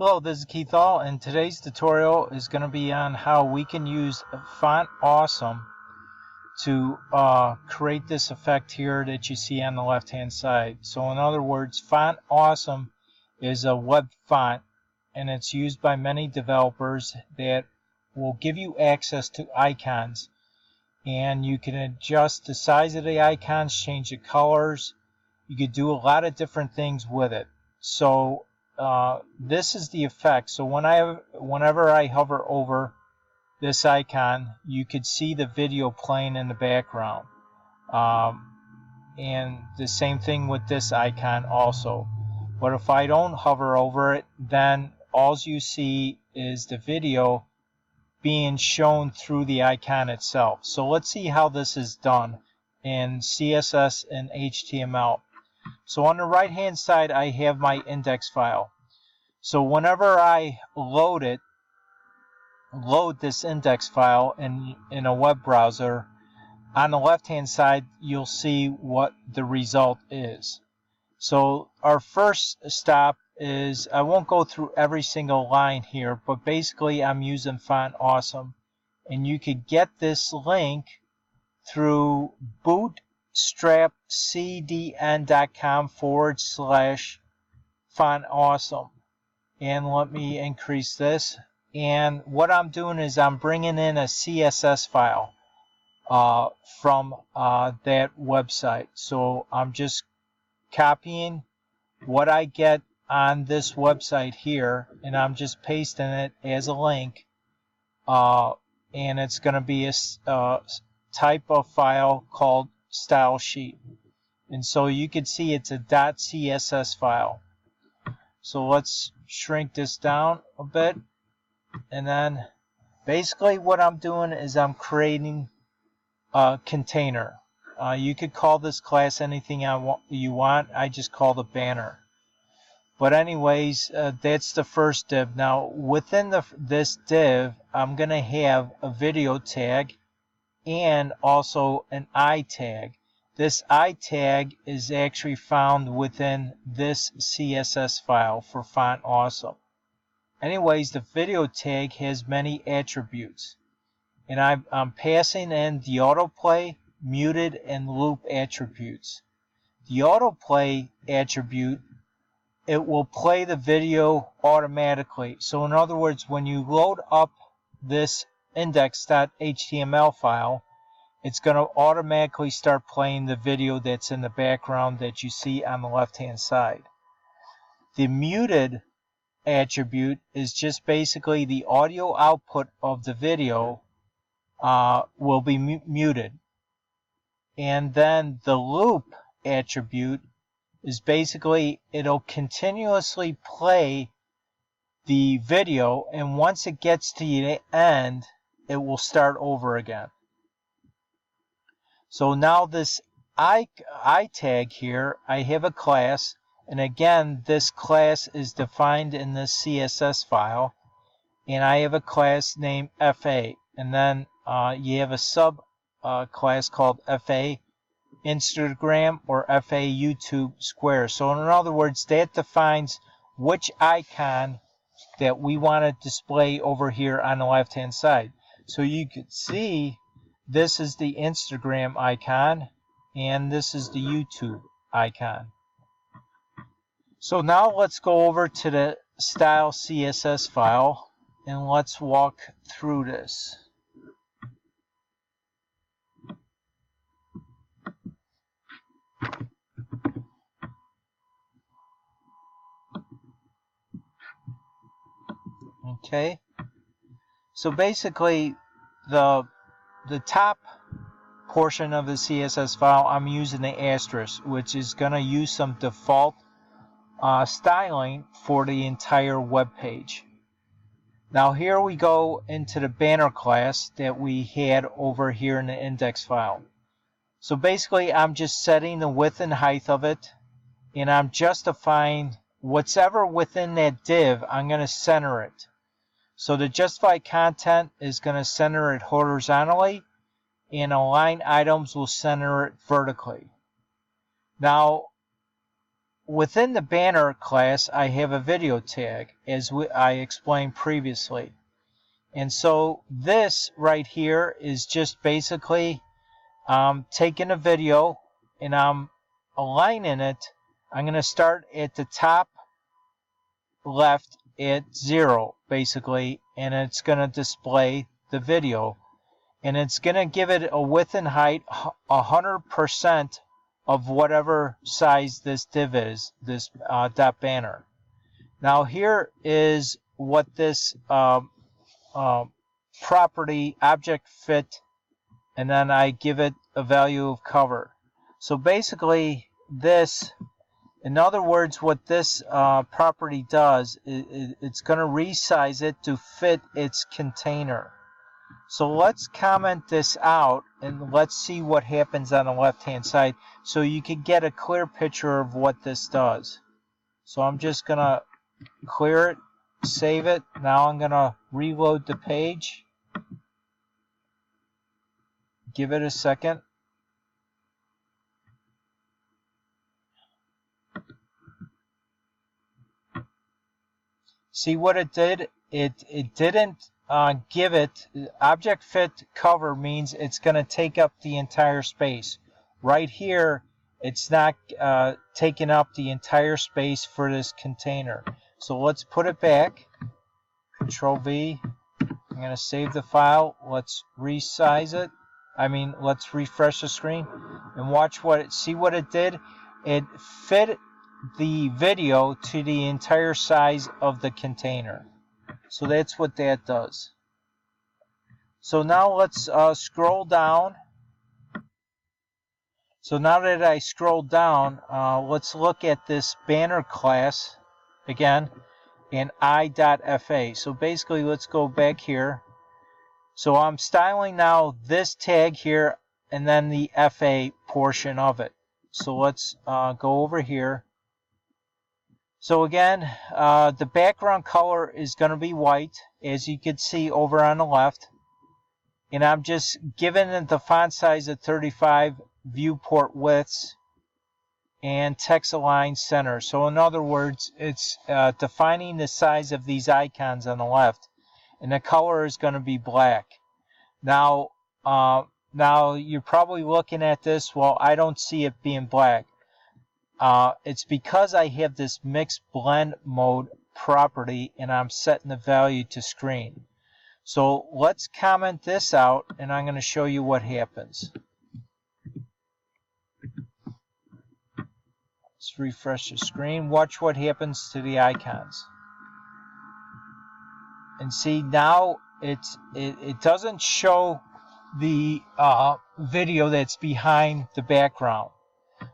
Hello, this is Keith All, and today's tutorial is going to be on how we can use Font Awesome to create this effect here that you see on the left hand side. So in other words, Font Awesome is a web font, and it's used by many developers that will give you access to icons, and you can adjust the size of the icons, change the colors. You could do a lot of different things with it. So this is the effect. So whenever I hover over this icon, you could see the video playing in the background. And the same thing with this icon also. But if I don't hover over it, then all you see is the video being shown through the icon itself. So let's see how this is done in CSS and HTML. So on the right hand side, I have my index file. So whenever I load this index file in a web browser, on the left hand side you'll see what the result is. So our first stop is, I won't go through every single line here, but basically I'm using Font Awesome, and you could get this link through bootstrapcdn.com/Font Awesome. And let me increase this. And what I'm doing is I'm bringing in a CSS file from that website. So I'm just copying what I get on this website here, and I'm just pasting it as a link. And it's going to be a type of file called style sheet. And so you can see it's a .css file. So let's shrink this down a bit, and then basically what I'm doing is I'm creating a container. You could call this class anything you want. I just call the banner. But anyways, that's the first div. Now within this div, I'm going to have a video tag and also an I tag. This I tag is actually found within this CSS file for Font Awesome. Anyways, the video tag has many attributes, and I'm passing in the autoplay, muted, and loop attributes. The autoplay attribute, it will play the video automatically. So in other words, when you load up this index.html file, it's going to automatically start playing the video that's in the background that you see on the left hand side. The muted attribute is just basically the audio output of the video will be muted. And then the loop attribute is basically, it'll continuously play the video, and once it gets to the end, it will start over again. So now this I tag here, I have a class, and again this class is defined in this CSS file, and I have a class named FA, and then you have a sub class called FA Instagram or FA YouTube Square. So in other words, that defines which icon that we want to display over here on the left hand side. So you could see this is the Instagram icon, and this is the YouTube icon. So now let's go over to the style CSS file, and let's walk through this. Okay. So basically, the top portion of the CSS file, I'm using the asterisk, which is going to use some default styling for the entire web page. Now here we go into the banner class that we had over here in the index file. So basically I'm just setting the width and height of it, and I'm justifying whatever within that div, I'm going to center it. So the justify content is going to center it horizontally, and align items will center it vertically. Now within the banner class, I have a video tag, as I explained previously. And so this right here is just basically taking a video and I'm aligning it. I'm going to start at the top left at 0, basically, and it's going to display the video. And it's going to give it a width and height 100% of whatever size this div is, this dot banner. Now here is what this property object fit, and then I give it a value of cover. So basically this, in other words, what this property does, it's going to resize it to fit its container. So let's comment this out and let's see what happens on the left hand side so you can get a clear picture of what this does. So I'm just going to clear it, save it. Now I'm going to reload the page. Give it a second. See what it did? It didn't give it, object fit cover means it's going to take up the entire space. Right here, it's not taking up the entire space for this container. So let's put it back. Control V. I'm going to save the file. Let's resize it. Let's refresh the screen and watch what it, see what it did? It fit the video to the entire size of the container. So that's what that does. So now let's scroll down. So now that I scroll down, let's look at this banner class again in i.fa. So basically, let's go back here. So I'm styling now this tag here and then the FA portion of it. So let's go over here. So again, the background color is going to be white, as you can see over on the left. And I'm just giving it the font size of 35, viewport widths, and text align center. So in other words, it's defining the size of these icons on the left. And the color is going to be black. Now you're probably looking at this, well, I don't see it being black. It's because I have this mixed blend mode property and I'm setting the value to screen. So let's comment this out and I'm going to show you what happens. Let's refresh the screen. Watch what happens to the icons. And see, now it doesn't show the video that's behind the background.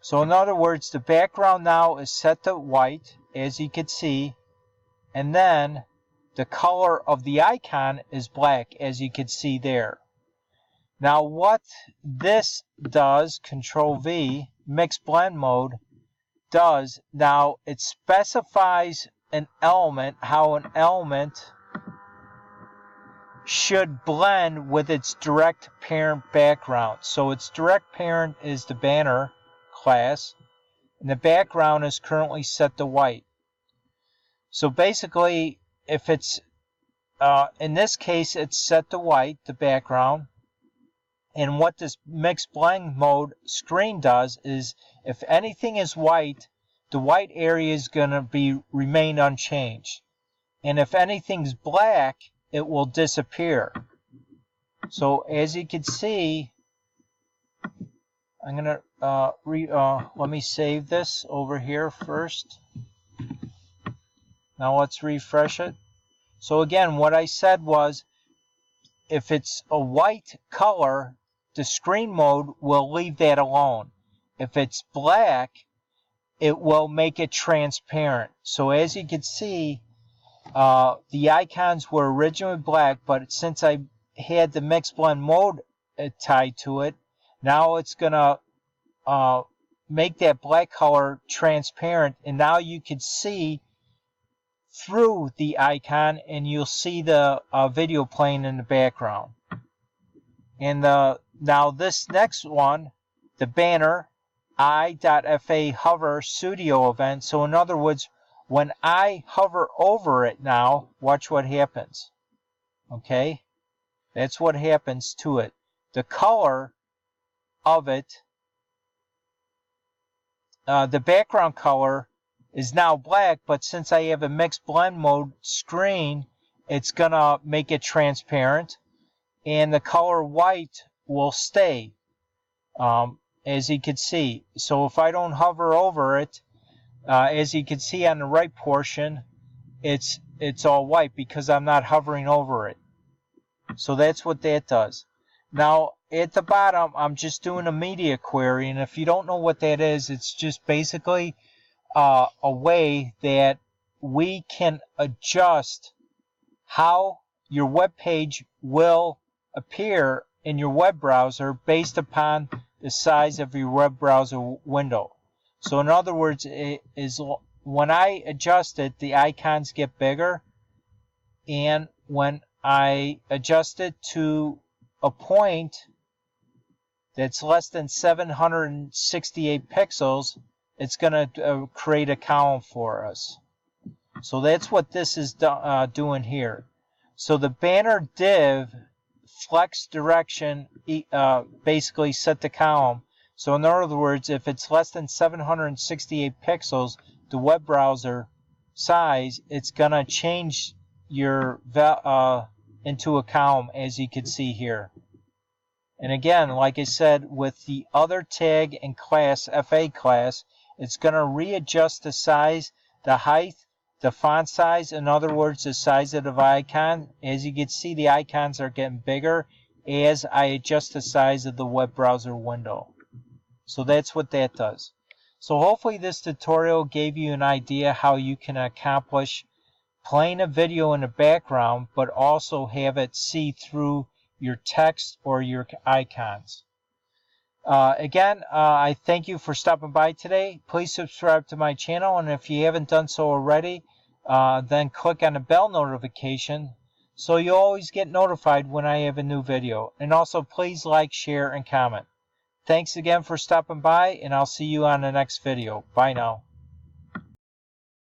So in other words, the background now is set to white, as you can see, and then the color of the icon is black, as you can see there. Now what this does, Control V, mixed blend mode, does, now it specifies an element, how an element should blend with its direct parent background. So its direct parent is the banner class, and the background is currently set to white. So basically, if it's in this case, it's set to white, the background. And what this mixed blend mode screen does is, if anything is white, the white area is going to remain unchanged. And if anything's black, it will disappear. So as you can see, I'm going to let me save this over here first. Now let's refresh it. So again, what I said was, if it's a white color, the screen mode will leave that alone. If it's black, it will make it transparent. So as you can see, the icons were originally black, but since I had the mixed blend mode tied to it, now it's going to make that black color transparent, and now you can see through the icon and you'll see the video playing in the background. And now this next one, the banner, I.FA hover studio event. So in other words, when I hover over it now, watch what happens. Okay? That's what happens to it. The color of it, the background color is now black, but since I have a mixed blend mode screen, it's going to make it transparent. And the color white will stay, as you can see. So if I don't hover over it, as you can see on the right portion, it's all white because I'm not hovering over it. So that's what that does. Now at the bottom, I'm just doing a media query, and if you don't know what that is, it's just basically a way that we can adjust how your web page will appear in your web browser based upon the size of your web browser window. So in other words, when I adjust it, the icons get bigger, and when I adjust it to a point that's less than 768 pixels, it's going to create a column for us. So that's what this is doing here. So the banner div flex direction basically set the column. So in other words, if it's less than 768 pixels, the web browser size, it's going to change your into a column, as you can see here. And again, like I said, with the other tag and class, FA class, it's going to readjust the size, the height, the font size, in other words, the size of the icon. As you can see, the icons are getting bigger as I adjust the size of the web browser window. So that's what that does. So hopefully this tutorial gave you an idea how you can accomplish playing a video in the background, but also have it see through your text or your icons. Again, I thank you for stopping by today. Please subscribe to my channel, and if you haven't done so already, then click on the bell notification so you'll always get notified when I have a new video. And also, please like, share, and comment. Thanks again for stopping by, and I'll see you on the next video. Bye now.